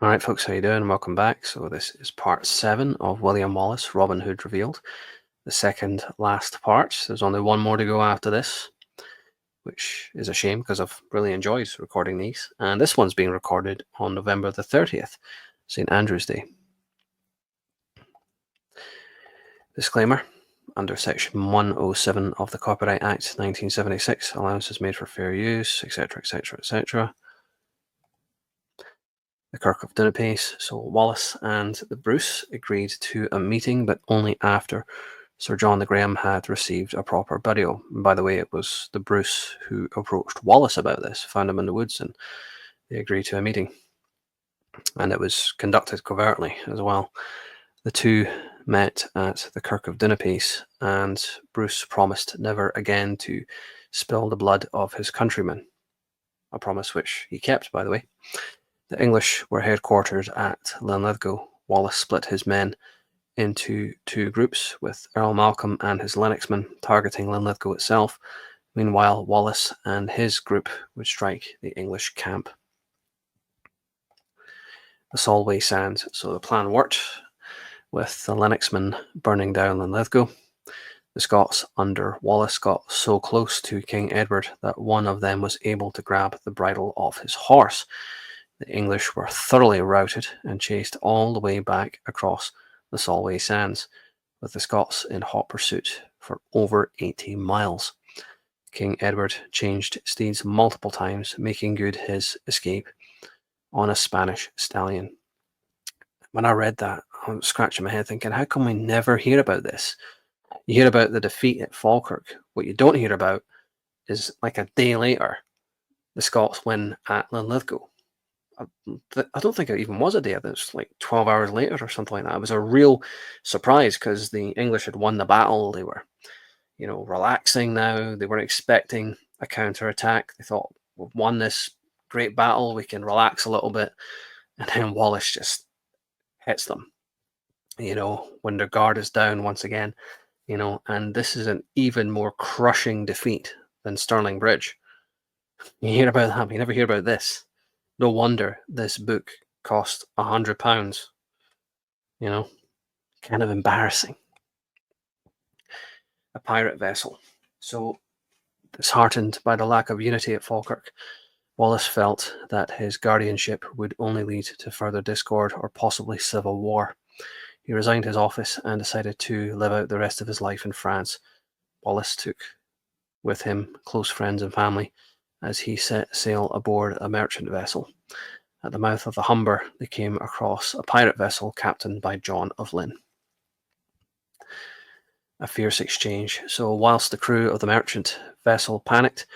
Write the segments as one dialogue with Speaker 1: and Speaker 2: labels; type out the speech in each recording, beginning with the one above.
Speaker 1: All right, folks, how you doing? Welcome back. So this is part 7 of William Wallace, Robin Hood Revealed, the second last part. There's only one more to go after this, which is a shame because I've really enjoyed recording these. And this one's being recorded on November the 30th, St. Andrew's Day. Disclaimer. Under Section 107 of the Copyright Act 1976, allowances made for fair use, etc., etc., etc. The Kirk of Dunipace, so Wallace and the Bruce agreed to a meeting, but only after Sir John de Graham had received a proper burial. And by the way, it was the Bruce who approached Wallace about this, found him in the woods, and they agreed to a meeting. And it was conducted covertly as well. The two met at the Kirk of Dunipace, and Bruce promised never again to spill the blood of his countrymen, a promise which he kept, by the way. The English were headquartered at Linlithgow. Wallace split his men into two groups, with Earl Malcolm and his Lennoxmen targeting Linlithgow itself. Meanwhile, Wallace and his group would strike the English camp. The Solway Sands. So the plan worked, with the Lennoxmen burning down Linlithgow. The Scots under Wallace got so close to King Edward that one of them was able to grab the bridle of his horse. The English were thoroughly routed and chased all the way back across the Solway Sands, with the Scots in hot pursuit for over 80 miles. King Edward changed steeds multiple times, making good his escape on a Spanish stallion. When I read that, I'm scratching my head thinking, how come we never hear about this? You hear about the defeat at Falkirk. What you don't hear about is, like, a day later, the Scots win at Linlithgow. I don't think it even was a day. It was like 12 hours later or something like that. It was a real surprise because the English had won the battle. They were, relaxing now. They weren't expecting a counterattack. They thought, we've won this great battle. We can relax a little bit. And then Wallace just hits them, when their guard is down once again, and this is an even more crushing defeat than Stirling Bridge. You hear about that, but you never hear about this. No wonder this book cost £100. Kind of embarrassing. A pirate vessel. So, disheartened by the lack of unity at Falkirk, Wallace felt that his guardianship would only lead to further discord or possibly civil war. He resigned his office and decided to live out the rest of his life in France. Wallace took with him close friends and family as he set sail aboard a merchant vessel. At the mouth of the Humber, they came across a pirate vessel captained by John of Lynn. A fierce exchange. So whilst the crew of the merchant vessel panicked,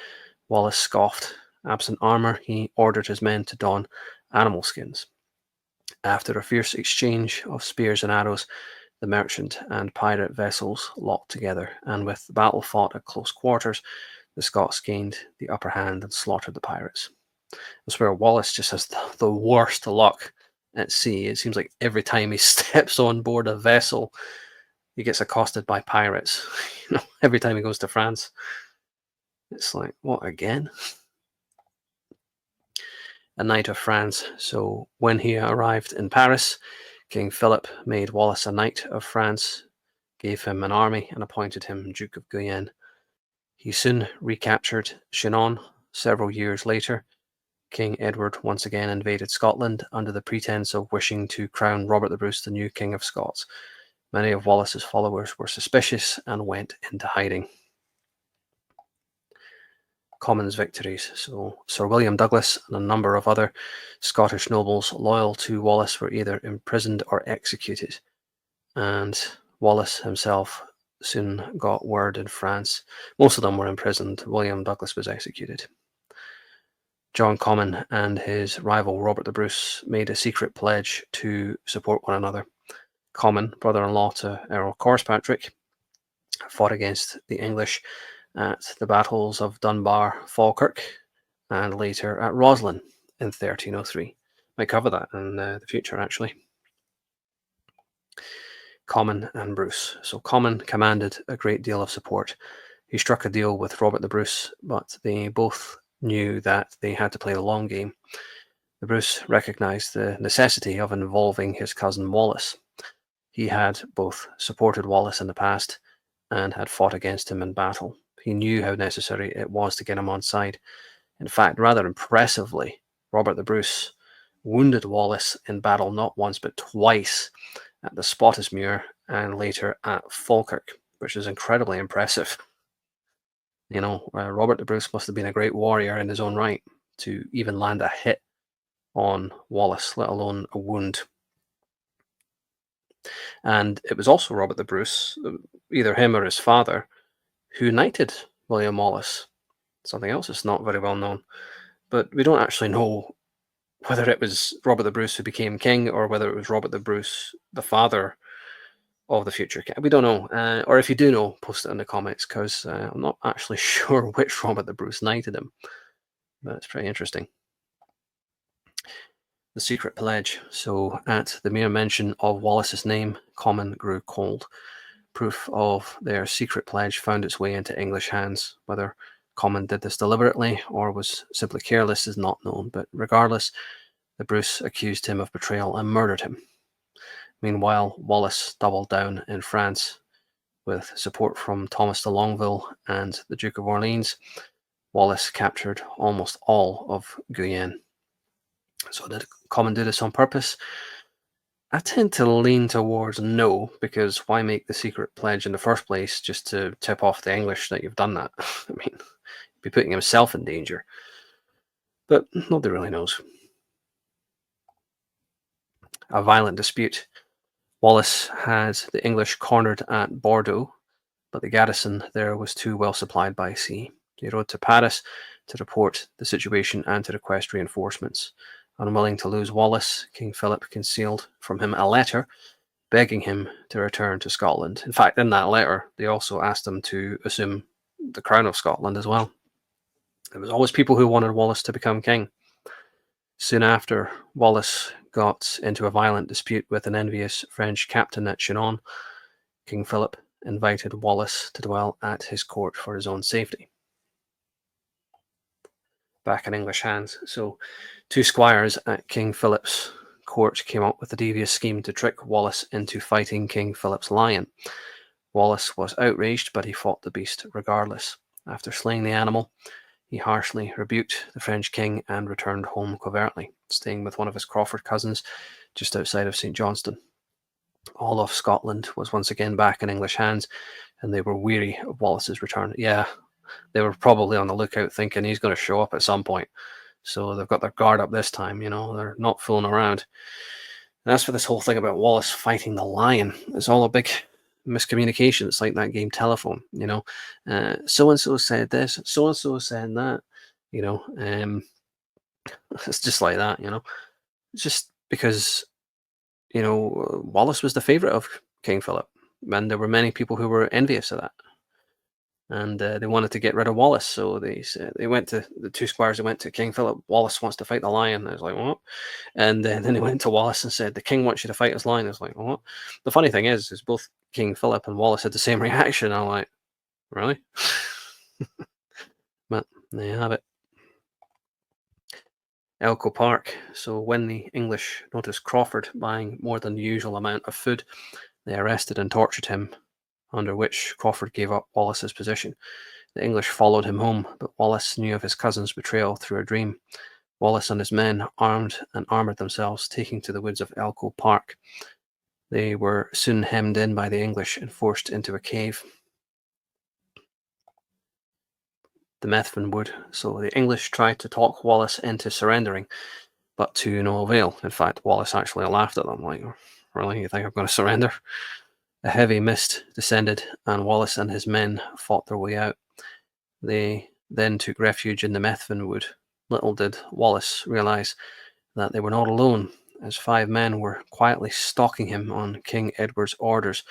Speaker 1: Wallace scoffed. Absent armour, he ordered his men to don animal skins. After a fierce exchange of spears and arrows, the merchant and pirate vessels locked together, and with the battle fought at close quarters, the Scots gained the upper hand and slaughtered the pirates. That's where Wallace just has the worst luck at sea. It seems like every time he steps on board a vessel, he gets accosted by pirates. Every time he goes to France, it's like, what, again? A knight of France. So when he arrived in Paris, King Philip made Wallace a knight of France, gave him an army, and appointed him Duke of Guyenne. He soon recaptured Chinon. Several years later, King Edward once again invaded Scotland under the pretense of wishing to crown Robert the Bruce the new King of Scots. Many of Wallace's followers were suspicious and went into hiding. Common's victories. So Sir William Douglas and a number of other Scottish nobles loyal to Wallace were either imprisoned or executed, and Wallace himself soon got word in France. Most of them were imprisoned. William Douglas was executed. John Comyn and his rival Robert the Bruce made a secret pledge to support one another. Comyn, brother-in-law to Earl Corpspatrick, fought against the English at the battles of Dunbar, Falkirk, and later at Roslin in 1303. Might cover that in the future, actually. Comyn and Bruce. So Comyn commanded a great deal of support. He struck a deal with Robert the Bruce, but they both knew that they had to play the long game. The Bruce recognised the necessity of involving his cousin Wallace. He had both supported Wallace in the past and had fought against him in battle. He knew how necessary it was to get him on side. In fact, rather impressively, Robert the Bruce wounded Wallace in battle not once but twice at the Spottismuir and later at Falkirk, which is incredibly impressive. Robert the Bruce must have been a great warrior in his own right to even land a hit on Wallace, let alone a wound. And it was also Robert the Bruce, either him or his father, who knighted William Wallace. Something else that's not very well known. But we don't actually know whether it was Robert the Bruce who became king or whether it was Robert the Bruce, the father of the future king. We don't know. Or if you do know, post it in the comments, because I'm not actually sure which Robert the Bruce knighted him. But it's pretty interesting. The secret pledge. So at the mere mention of Wallace's name, Comyn grew cold. Proof of their secret pledge found its way into English hands. Whether Comyn did this deliberately or was simply careless is not known, but regardless, the Bruce accused him of betrayal and murdered him. Meanwhile, Wallace doubled down in France with support from Thomas de Longueville and the Duke of Orleans. Wallace captured almost all of Guyenne. So did Comyn do this on purpose? I tend to lean towards no, because why make the secret pledge in the first place just to tip off the English that you've done that? I mean, he'd be putting himself in danger. But nobody really knows. A violent dispute. Wallace had the English cornered at Bordeaux, but the garrison there was too well supplied by sea. He rode to Paris to report the situation and to request reinforcements. Unwilling to lose Wallace, King Philip concealed from him a letter begging him to return to Scotland. In fact, in that letter, they also asked him to assume the crown of Scotland as well. There was always people who wanted Wallace to become king. Soon after, Wallace got into a violent dispute with an envious French captain at Chinon. King Philip invited Wallace to dwell at his court for his own safety. Back in English hands. So, two squires at King Philip's court came up with a devious scheme to trick Wallace into fighting King Philip's lion. Wallace was outraged, but he fought the beast regardless. After slaying the animal, he harshly rebuked the French king and returned home covertly, staying with one of his Crawford cousins just outside of St. Johnstone. All of Scotland was once again back in English hands, and they were weary of Wallace's return. Yeah, they were probably on the lookout thinking he's going to show up at some point. So they've got their guard up this time, they're not fooling around. And as for this whole thing about Wallace fighting the lion, it's all a big miscommunication. It's like that game Telephone, so-and-so said this, so-and-so said that, it's just like that, It's just because, Wallace was the favourite of King Philip, and there were many people who were envious of that. And they wanted to get rid of Wallace, so they went to the two squires. They went to King Philip. Wallace wants to fight the lion. I was like, what? And then they went to Wallace and said, the king wants you to fight his lion. I was like, what? The funny thing is both King Philip and Wallace had the same reaction. I'm like, really? But there you have it. Elcho Park. So when the English noticed Crawford buying more than the usual amount of food, they arrested and tortured him, under which Crawford gave up Wallace's position. The English followed him home, but Wallace knew of his cousin's betrayal through a dream. Wallace and his men armed and armoured themselves, taking to the woods of Elcho Park. They were soon hemmed in by the English and forced into a cave. The Methven Wood. So the English tried to talk Wallace into surrendering, but to no avail. In fact, Wallace actually laughed at them, like, really, you think I'm going to surrender? A heavy mist descended, and Wallace and his men fought their way out. They then took refuge in the Methven Wood. Little did Wallace realise that they were not alone, as 5 men were quietly stalking him on King Edward's orders.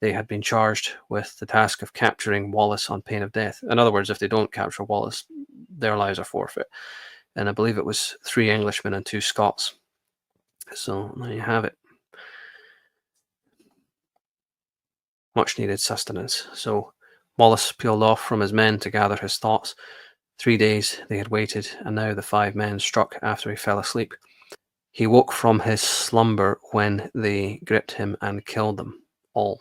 Speaker 1: They had been charged with the task of capturing Wallace on pain of death. In other words, if they don't capture Wallace, their lives are forfeit. And I believe it was 3 Englishmen and 2 Scots. So there you have it. Much needed sustenance. So Wallace peeled off from his men to gather his thoughts. 3 days they had waited, and now the 5 men struck after he fell asleep. He woke from his slumber when they gripped him and killed them all.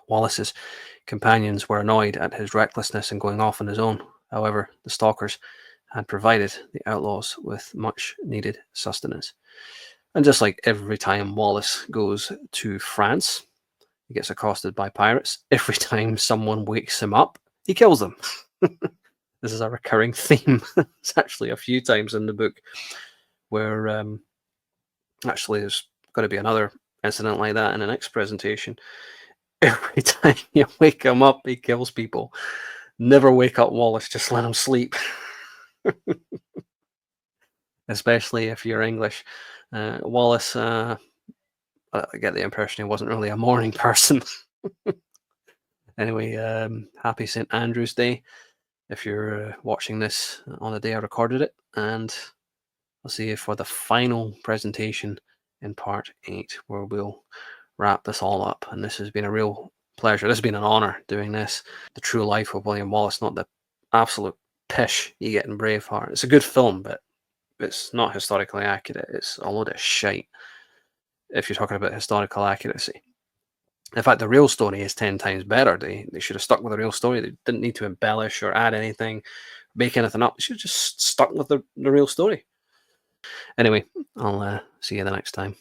Speaker 1: Wallace's companions were annoyed at his recklessness in going off on his own. However, the stalkers had provided the outlaws with much needed sustenance. And just like every time Wallace goes to France, he gets accosted by pirates. Every time someone wakes him up, he kills them. This is a recurring theme. It's actually a few times in the book where actually there's got to be another incident like that in the next presentation. Every time you wake him up, he kills people. Never wake up Wallace, just let him sleep. Especially if you're English. Wallace, I get the impression he wasn't really a morning person. Anyway, happy St. Andrew's Day if you're watching this on the day I recorded it. And I'll see you for the final presentation in part 8, where we'll wrap this all up. And this has been a real pleasure. This has been an honor doing this. The true life of William Wallace, not the absolute pish you get in Braveheart. It's a good film, but it's not historically accurate. It's a load of shite if you're talking about historical accuracy. In fact, the real story is 10 times better. They should have stuck with the real story. They didn't need to embellish or add anything, make anything up. They should have just stuck with the real story. Anyway, I'll see you the next time.